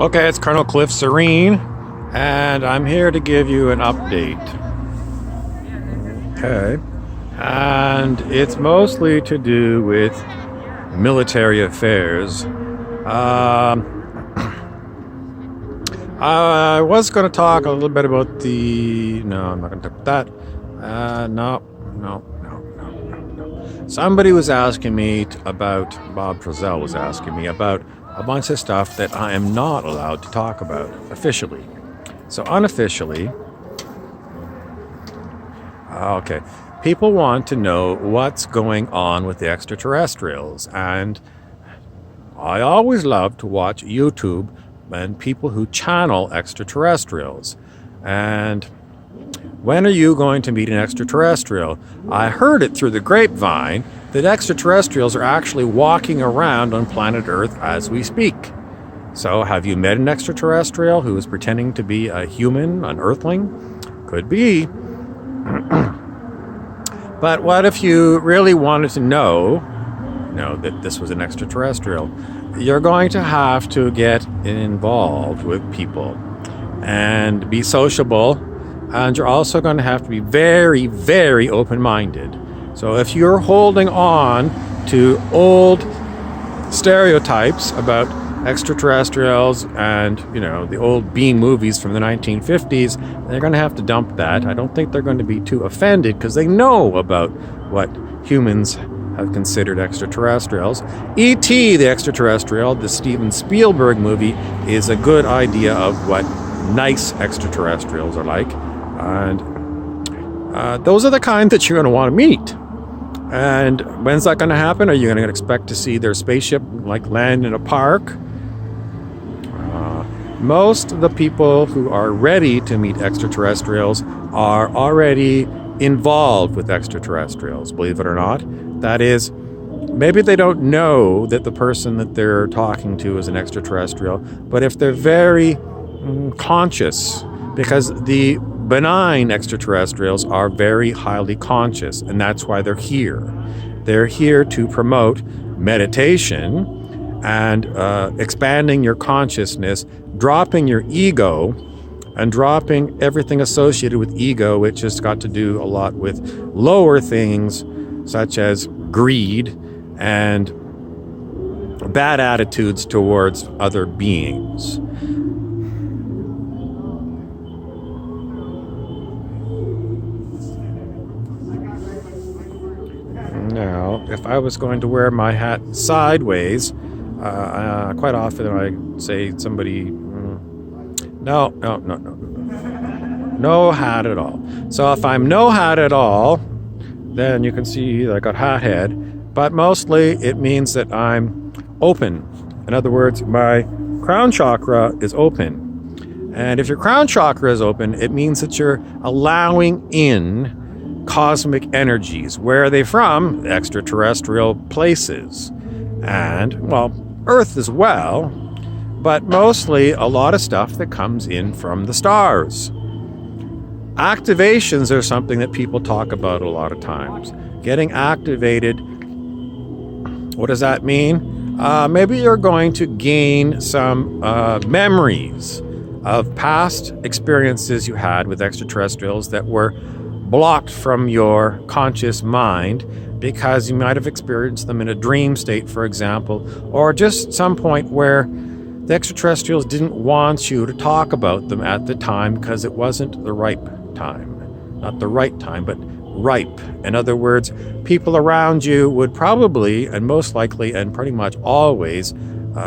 Okay, it's Colonel Cliff Serene, and I'm here to give you an update. Okay. And it's mostly to do with military affairs. I was going to talk a little bit about the. No, I'm not going to talk about that. No. Somebody was asking me about. Bob Trezell was asking me about a bunch of stuff that I am not allowed to talk about officially. So unofficially, okay, people want to know what's going on with the extraterrestrials, and I always love to watch YouTube and people who channel extraterrestrials. And when are you going to meet an extraterrestrial? I heard it through the grapevine that extraterrestrials are actually walking around on planet Earth as we speak. So have you met an extraterrestrial who is pretending to be a human, an earthling? Could be. But what if you really wanted to know that this was an extraterrestrial? You're going to have to get involved with people and be sociable, and you're also going to have to be very, very open-minded. So if you're holding on to old stereotypes about extraterrestrials and, the old B movies from the 1950s, they're going to have to dump that. I don't think they're going to be too offended because they know about what humans have considered extraterrestrials. E.T. the Extraterrestrial, the Steven Spielberg movie, is a good idea of what nice extraterrestrials are like. And those are the kind that you're going to want to meet. And when's that going to happen? Are you going to expect to see their spaceship land in a park? Most of the people who are ready to meet extraterrestrials are already involved with extraterrestrials, believe it or not. That is, maybe they don't know that the person that they're talking to is an extraterrestrial, but if they're very conscious, because the benign extraterrestrials are very highly conscious, and that's why they're here. They're here to promote meditation and expanding your consciousness, dropping your ego, and dropping everything associated with ego, which has got to do a lot with lower things such as greed and bad attitudes towards other beings. Now, if I was going to wear my hat sideways, quite often I say somebody, no hat at all. So if I'm no hat at all, then you can see I got hat head, but mostly it means that I'm open. In other words, my crown chakra is open. And if your crown chakra is open, it means that you're allowing in cosmic energies. Where are they from? Extraterrestrial places. And, Earth as well, but mostly a lot of stuff that comes in from the stars. Activations are something that people talk about a lot of times. Getting activated, what does that mean? Maybe you're going to gain some memories of past experiences you had with extraterrestrials that were blocked from your conscious mind because you might have experienced them in a dream state, for example, or just some point where the extraterrestrials didn't want you to talk about them at the time because it wasn't the ripe time. Not the right time, but ripe. In other words, people around you would probably, and most likely, and pretty much always,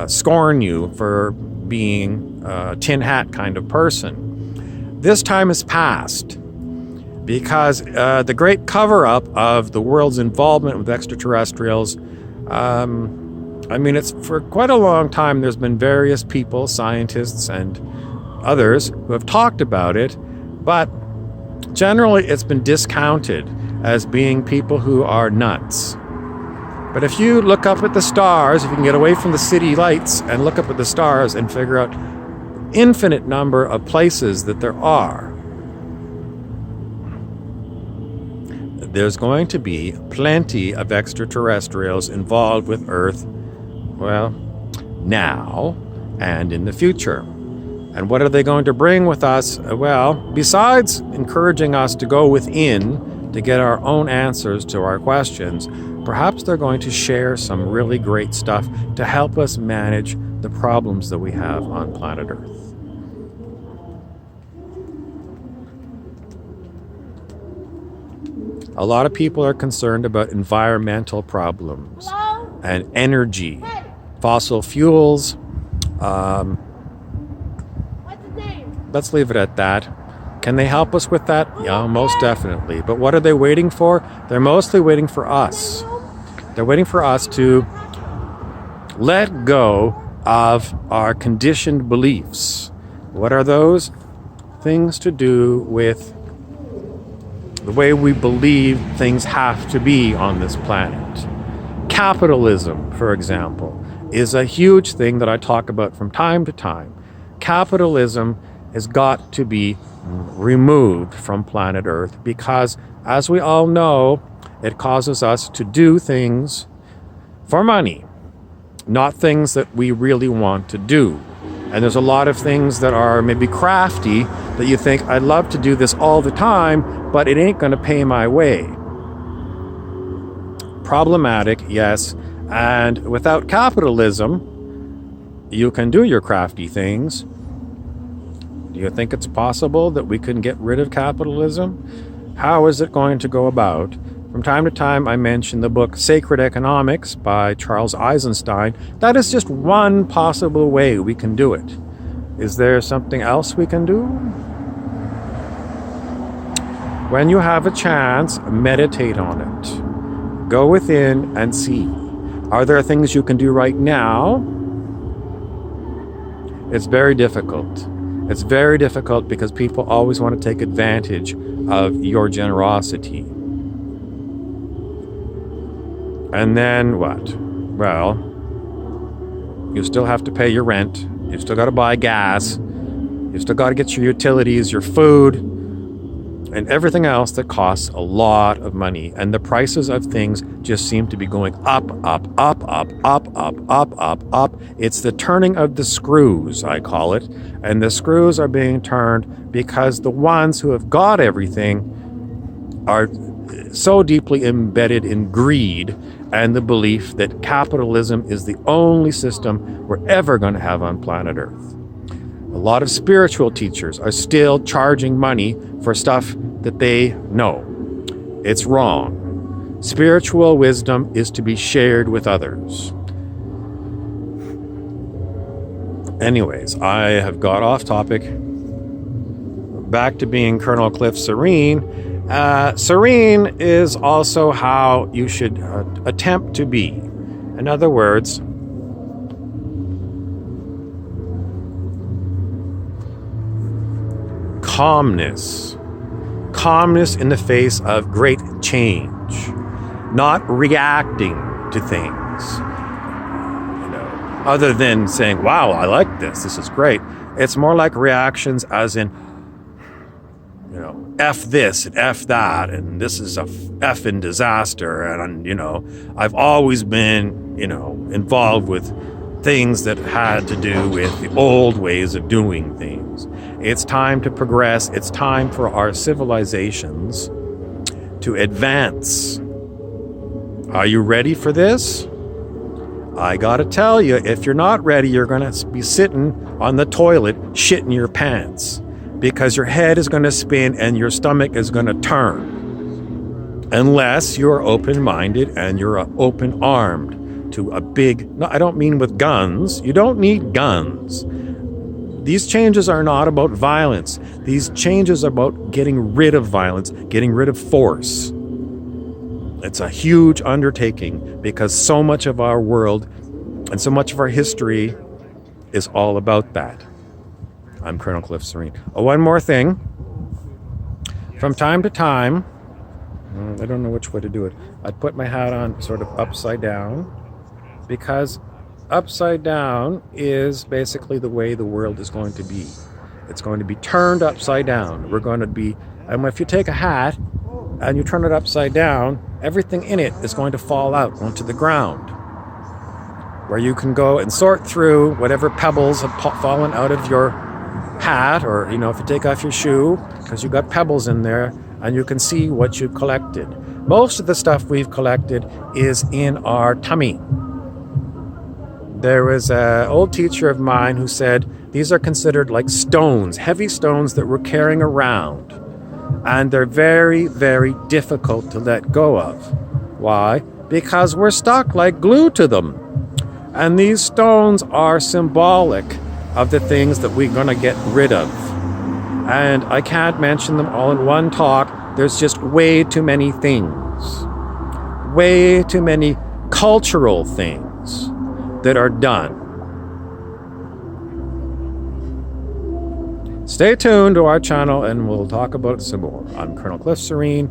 scorn you for being a tin hat kind of person. This time has passed, because the great cover-up of the world's involvement with extraterrestrials, it's for quite a long time there's been various people, scientists and others, who have talked about it, but generally it's been discounted as being people who are nuts. But if you look up at the stars, if you can get away from the city lights and look up at the stars and figure out infinite number of places that there are, there's going to be plenty of extraterrestrials involved with Earth, now, and in the future. And what are they going to bring with us? Well, besides encouraging us to go within to get our own answers to our questions, perhaps they're going to share some really great stuff to help us manage the problems that we have on planet Earth. A lot of people are concerned about environmental problems and energy, fossil fuels. Let's leave it at that. Can they help us with that? Yeah, most definitely. But what are they waiting for? They're mostly waiting for us. They're waiting for us to let go of our conditioned beliefs. What are those? Things to do with the way we believe things have to be on this planet. Capitalism, for example, is a huge thing that I talk about from time to time. Capitalism has got to be removed from planet Earth because, as we all know, it causes us to do things for money, not things that we really want to do. And there's a lot of things that are maybe crafty that you think, I'd love to do this all the time, but it ain't going to pay my way. Problematic, yes. And without capitalism, you can do your crafty things. Do you think it's possible that we can get rid of capitalism? How is it going to go about? From time to time, I mention the book Sacred Economics by Charles Eisenstein. That is just one possible way we can do it. Is there something else we can do? When you have a chance, meditate on it. Go within and see. Are there things you can do right now? It's very difficult. It's very difficult because people always want to take advantage of your generosity. And then what? Well, you still have to pay your rent. You've still got to buy gas. You've still got to get your utilities, your food, and everything else that costs a lot of money. And the prices of things just seem to be going up, up, up, up, up, up, up, up, up. It's the turning of the screws, I call it. And the screws are being turned because the ones who have got everything are so deeply embedded in greed and the belief that capitalism is the only system we're ever going to have on planet Earth. A lot of spiritual teachers are still charging money for stuff that they know. It's wrong. Spiritual wisdom is to be shared with others. Anyways, I have got off topic. Back to being Colonel Cliff Serene. Serene is also how you should attempt to be. In other words, calmness. Calmness in the face of great change. Not reacting to things. Other than saying, wow, I like this. This is great. It's more like reactions as in, F this and F that, and this is a effing disaster. And, I've always been, involved with things that had to do with the old ways of doing things. It's time to progress. It's time for our civilizations to advance. Are you ready for this? I gotta tell you, if you're not ready, you're gonna be sitting on the toilet shitting your pants because your head is gonna spin and your stomach is gonna turn. Unless you're open-minded and you're open-armed to a big... No, I don't mean with guns. You don't need guns. These changes are not about violence. These changes are about getting rid of violence, getting rid of force. It's a huge undertaking because so much of our world and so much of our history is all about that. I'm Colonel Cliff Serene. Oh, one more thing. From time to time, I don't know which way to do it. I'd put my hat on sort of upside down because upside down is basically the way the world is going to be. It's going to be turned upside down. We're going to be, and if you take a hat and you turn it upside down, everything in it is going to fall out onto the ground. where you can go and sort through whatever pebbles have fallen out of your hat, or if you take off your shoe, because you've got pebbles in there, and you can see what you've collected. Most of the stuff we've collected is in our tummy. There was an old teacher of mine who said these are considered like stones, heavy stones that we're carrying around. And they're very, very difficult to let go of. Why? Because we're stuck like glue to them. And these stones are symbolic of the things that we're going to get rid of. And I can't mention them all in one talk. There's just way too many things. Way too many cultural things that are done. Stay tuned to our channel and we'll talk about it some more. I'm Colonel Cliff Serene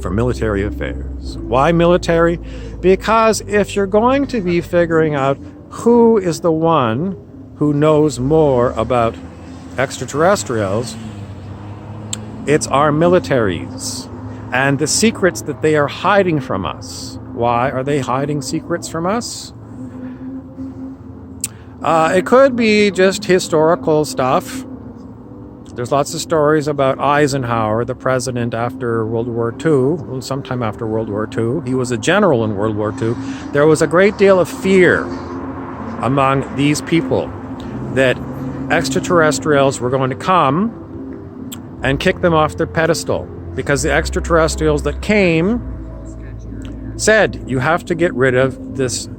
from Military Affairs. Why military? Because if you're going to be figuring out who is the one who knows more about extraterrestrials, it's our militaries and the secrets that they are hiding from us. Why are they hiding secrets from us? It could be just historical stuff. There's lots of stories about Eisenhower, the president after World War II, sometime after World War II. He was a general in World War II. There was a great deal of fear among these people that extraterrestrials were going to come and kick them off their pedestal, because the extraterrestrials that came said, you have to get rid of this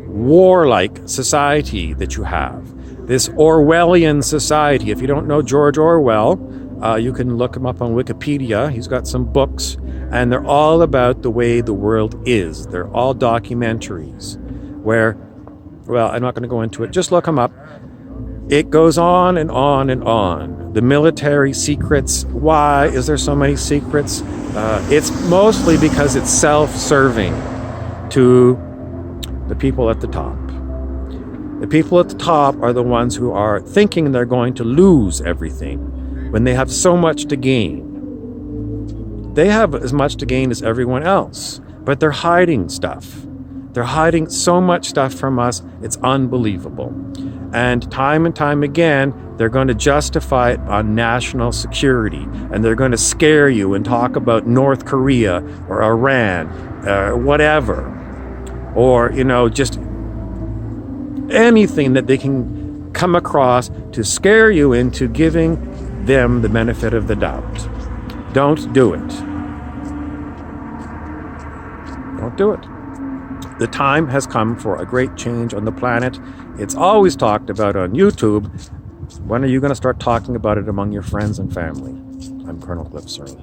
warlike society that you have, this Orwellian society. If you don't know George Orwell, you can look him up on Wikipedia. He's got some books, and they're all about the way the world is. They're all documentaries where, well, I'm not going to go into it. Just look them up. It goes on and on and on. The military secrets. Why is there so many secrets? It's mostly because it's self-serving to the people at the top. The people at the top are the ones who are thinking they're going to lose everything when they have so much to gain. They have as much to gain as everyone else, but they're hiding stuff. They're hiding so much stuff from us, it's unbelievable. And time again, they're going to justify it on national security, and they're going to scare you and talk about North Korea or Iran, whatever. Or, just anything that they can come across to scare you into giving them the benefit of the doubt. Don't do it. Don't do it. The time has come for a great change on the planet. It's always talked about on YouTube. When are you going to start talking about it among your friends and family? I'm Colonel Cliff Serene.